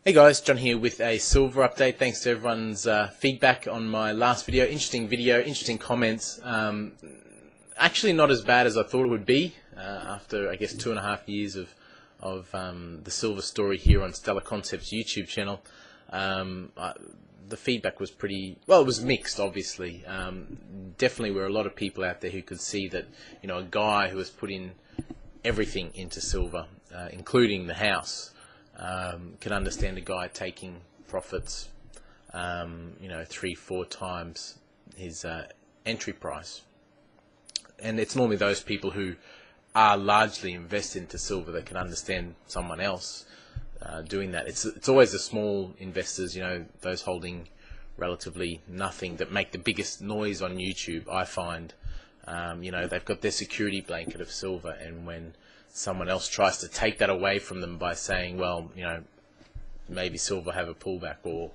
Hey guys, John here with a silver update. Thanks to everyone's feedback on my last video. Interesting comments. Actually not as bad as I thought it would be after I guess 2.5 years of the silver story here on Stellar Concepts YouTube channel. The feedback was pretty, well, it was mixed obviously. Definitely were a lot of people out there who could see that, you know, a guy who has put in everything into silver, including the house, can understand a guy taking profits, you know, 3-4 times his entry price. And it's normally those people who are largely invested into silver that can understand someone else doing that. It's always the small investors, you know, those holding relatively nothing, that make the biggest noise on YouTube, I find. You know, they've got their security blanket of silver, and when someone else tries to take that away from them by saying, well, you know, maybe silver have a pullback, or,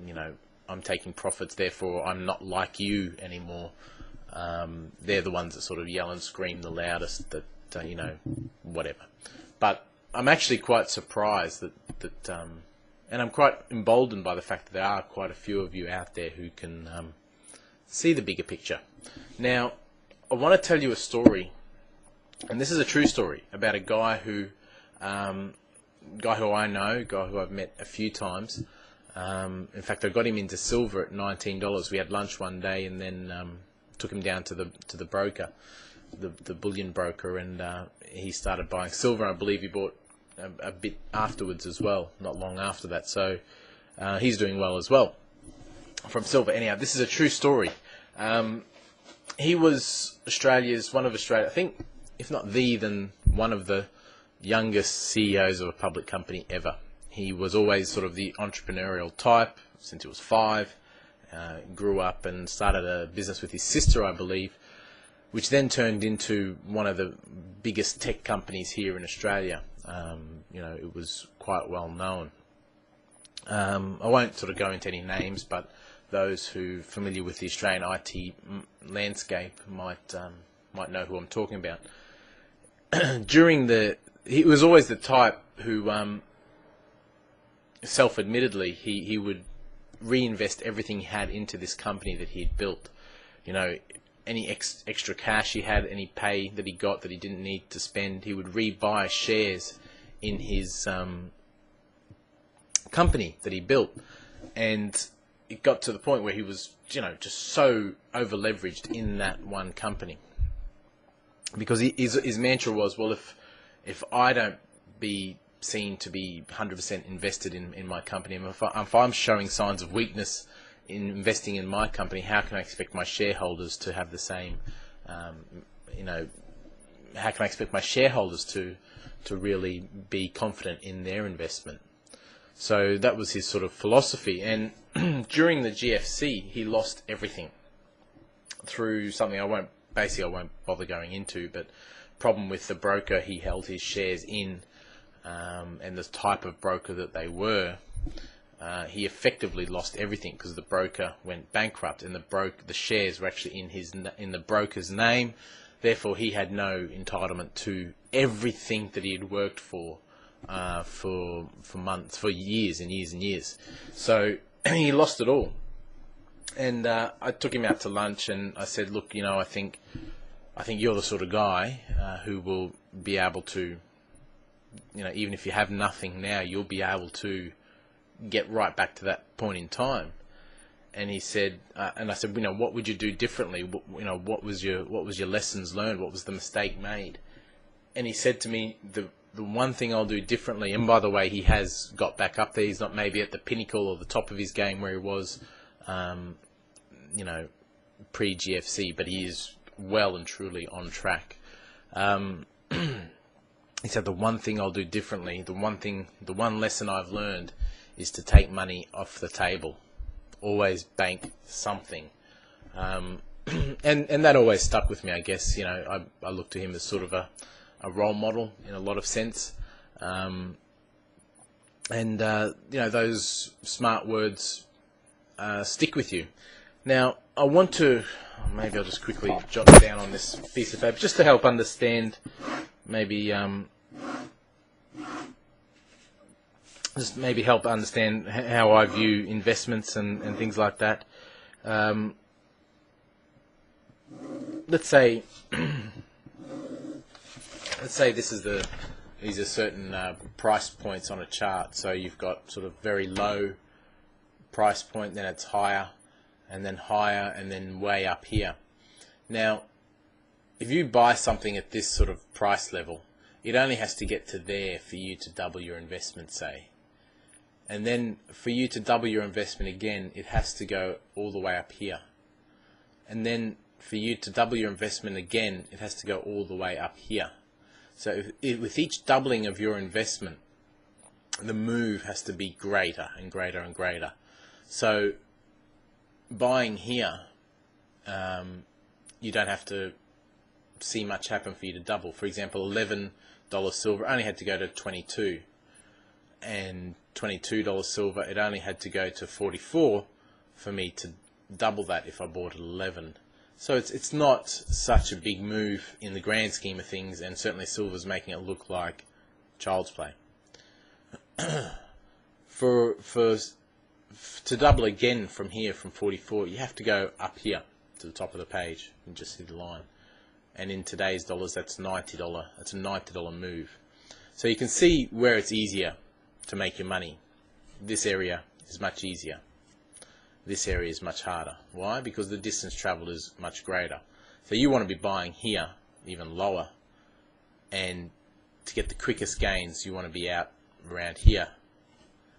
you know, I'm taking profits, therefore I'm not like you anymore, they're the ones that sort of yell and scream the loudest that, you know, whatever. But I'm actually quite surprised that and I'm quite emboldened by the fact that there are quite a few of you out there who can see the bigger picture. Now, I want to tell you a story, and this is a true story, about a guy who I know, a guy who I've met a few times. In fact, I got him into silver at $19. We had lunch one day, and then took him down to the broker, the bullion broker, and he started buying silver. I believe he bought a bit afterwards as well, not long after that. So he's doing well as well from silver. Anyhow, this is a true story. He was one of Australia, I think, if not the, then one of the youngest CEOs of a public company ever. He was always sort of the entrepreneurial type since he was 5. Grew up and started a business with his sister, I believe, which then turned into one of the biggest tech companies here in Australia. You know, it was quite well known. I won't sort of go into any names, but those who are familiar with the Australian IT landscape might know who I'm talking about. He was always the type who, self-admittedly, he would reinvest everything he had into this company that he had built. You know, any extra cash he had, any pay that he got that he didn't need to spend, he would rebuy shares in his company that he built. And it got to the point where he was, you know, just so over-leveraged in that one company. Because his mantra was, well, if I don't be seen to be 100% invested in my company, and if I'm showing signs of weakness in investing in my company, how can I expect my shareholders to have the same, you know, how can I expect my shareholders to really be confident in their investment? So that was his sort of philosophy. And during the GFC, he lost everything through something I won't bother going into, but problem with the broker he held his shares in, and the type of broker that they were, he effectively lost everything because the broker went bankrupt, and the shares were actually in the broker's name. Therefore, he had no entitlement to everything that he had worked for months, for years and years and years. So he lost it all. And I took him out to lunch, and I said, look, you know, I think you're the sort of guy who will be able to, you know, even if you have nothing now, you'll be able to get right back to that point in time. And he said, and I said, you know, what would you do differently? You know, what was your lessons learned? What was the mistake made? And he said to me, the one thing I'll do differently, and by the way, he has got back up there. He's not maybe at the pinnacle or the top of his game where he was, you know, pre-GFC, but he is well and truly on track. He said, the one thing I'll do differently, the one lesson I've learned is to take money off the table. Always bank something. And that always stuck with me, I guess. You know, I look to him as sort of a role model in a lot of sense. You know, those smart words stick with you. Now, I want to, maybe I'll just quickly jot it down on this piece of paper, just to help understand maybe just maybe help understand how I view investments and things like that. Let's say these are certain price points on a chart. So you've got sort of very low price point, then it's higher, and then way up here. Now, if you buy something at this sort of price level, it only has to get to there for you to double your investment, say. And then for you to double your investment again, it has to go all the way up here. And then for you to double your investment again, it has to go all the way up here. So with each doubling of your investment, the move has to be greater and greater and greater. So buying here, you don't have to see much happen for you to double. For example, $11 silver only had to go to 22, and $22 silver, it only had to go to 44 for me to double that if I bought at 11. So it's not such a big move in the grand scheme of things, and certainly silver's making it look like child's play. To double again from here, from 44, you have to go up here to the top of the page and just see the line. And in today's dollars, that's $90. That's a $90 move. So you can see where it's easier to make your money. This area is much easier. This area is much harder. Why? Because the distance traveled is much greater. So you want to be buying here, even lower, and to get the quickest gains, you want to be out around here,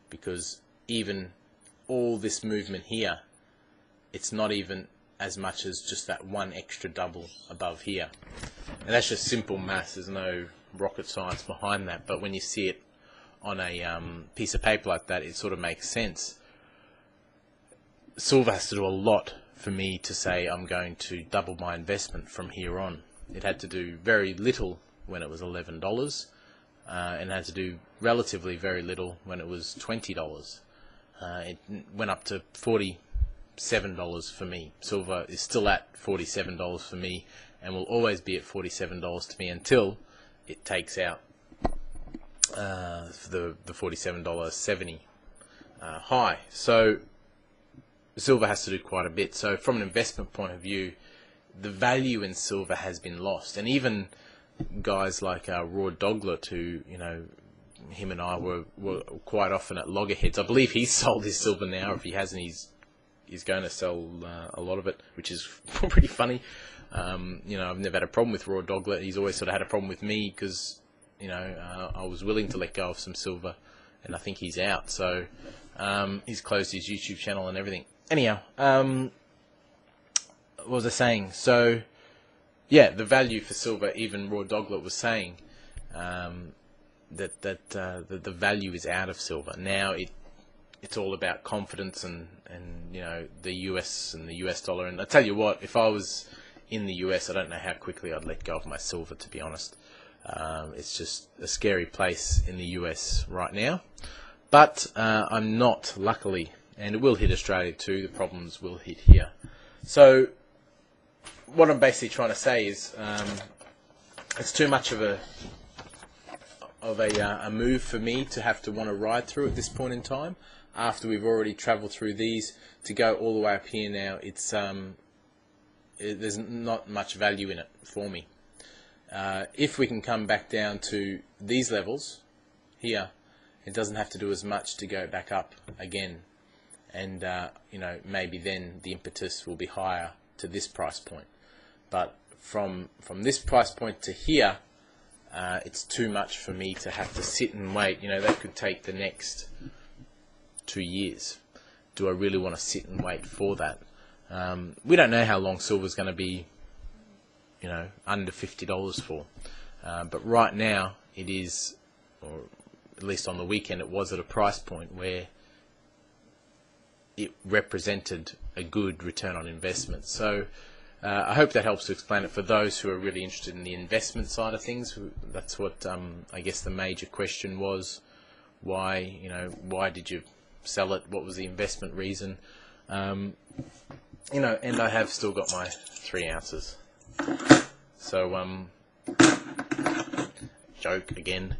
because even all this movement here, it's not even as much as just that one extra double above here. And that's just simple maths. There's no rocket science behind that, but when you see it on a piece of paper like that, it sort of makes sense. Silver has to do a lot for me to say I'm going to double my investment from here on. It had to do very little when it was $11, and had to do relatively very little when it was $20. It went up to $47 for me. Silver is still at $47 for me, and will always be at $47 to me until it takes out the $47.70 high. So silver has to do quite a bit. So from an investment point of view, the value in silver has been lost. And even guys like Raw Doglet, who, you know, him and I were quite often at loggerheads. I believe he's sold his silver now. If he hasn't, he's going to sell a lot of it, which is pretty funny. You know, I've never had a problem with Raw Doglet. He's always sort of had a problem with me because, you know, I was willing to let go of some silver, and I think he's out. So he's closed his YouTube channel and everything. Anyhow, what was I saying? So, yeah, the value for silver, even Raw Doglet was saying that the value is out of silver. Now it's all about confidence and you know, the US and the US dollar. And I tell you what, if I was in the US, I don't know how quickly I'd let go of my silver, to be honest. It's just a scary place in the US right now. But I'm not, luckily, and it will hit Australia too. The problems will hit here. So what I'm basically trying to say is it's too much of a move for me to have to want to ride through at this point in time. After we've already travelled through these, to go all the way up here now, it's there's not much value in it for me. If we can come back down to these levels here, it doesn't have to do as much to go back up again, and you know, maybe then the impetus will be higher to this price point. But from this price point to here, it's too much for me to have to sit and wait. You know, that could take the next 2 years. Do I really want to sit and wait for that? We don't know how long silver's going to be, you know, under $50 for. But right now it is, or at least on the weekend it was at a price point where it represented a good return on investment. So I hope that helps to explain it for those who are really interested in the investment side of things. That's what I guess the major question was. Why, you know, why did you sell it? What was the investment reason? You know, and I have still got my 3 ounces. So joke again.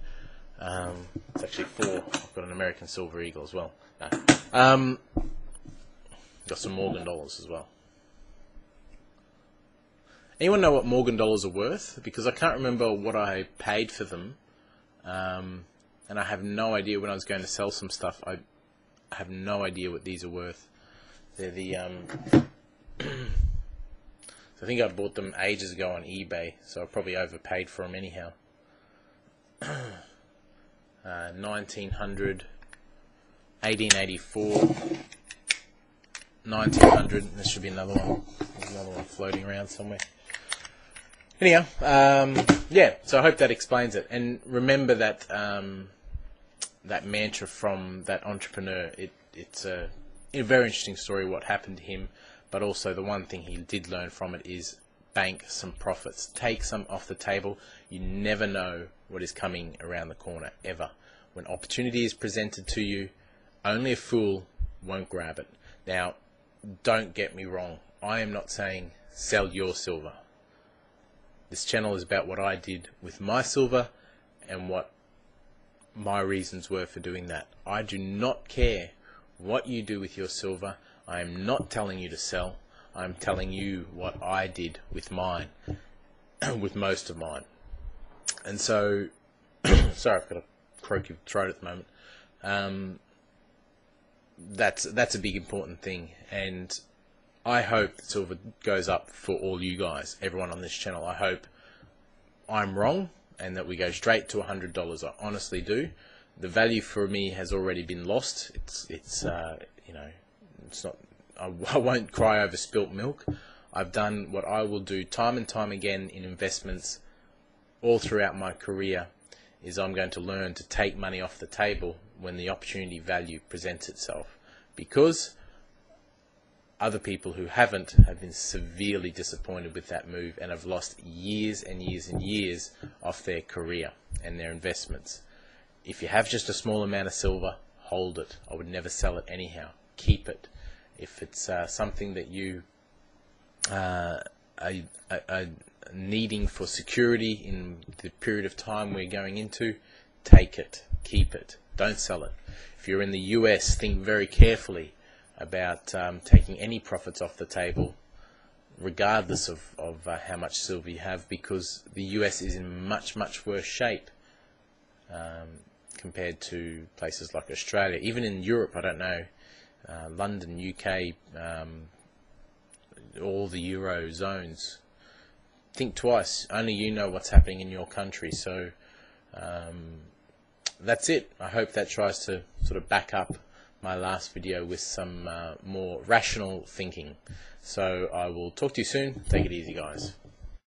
It's actually 4. I've got an American Silver Eagle as well. No. Got some Morgan dollars as well. Anyone know what Morgan dollars are worth? Because I can't remember what I paid for them. And I have no idea when I was going to sell some stuff. I have no idea what these are worth. They're the so I think I bought them ages ago on eBay, so I probably overpaid for them anyhow. 1900, 1884, 1900. There should be another one. There's another one floating around somewhere. Anyhow, yeah. So I hope that explains it. And remember that that mantra from that entrepreneur. It's a very interesting story what happened to him. But also the one thing he did learn from it is bank some profits. Take some off the table. You never know what is coming around the corner, ever. When opportunity is presented to you, only a fool won't grab it. Now, don't get me wrong. I am not saying sell your silver. This channel is about what I did with my silver and what my reasons were for doing that. I do not care what you do with your silver. I am not telling you to sell. I'm telling you what I did with mine, with most of mine. And so, sorry, I've got a croaky throat at the moment. That's a big important thing, and I hope that silver goes up for all you guys, everyone on this channel. I hope I'm wrong and that we go straight to $100. I honestly do. The value for me has already been lost. It's you know. It's not. I won't cry over spilt milk. I've done what I will do time and time again in investments all throughout my career. Is I'm going to learn to take money off the table when the opportunity value presents itself, because other people who haven't have been severely disappointed with that move and have lost years and years and years off their career and their investments. If you have just a small amount of silver, hold it. I would never sell it anyhow. Keep it. If it's something that you are needing for security in the period of time we're going into, take it. Keep it. Don't sell it. If you're in the US, think very carefully about taking any profits off the table, regardless of how much silver you have, because the US is in much, much worse shape compared to places like Australia. Even in Europe, I don't know, London, UK, all the Euro zones. Think twice. Only you know what's happening in your country. So that's it. I hope that tries to sort of back up my last video with some more rational thinking. So I will talk to you soon. Take it easy, guys.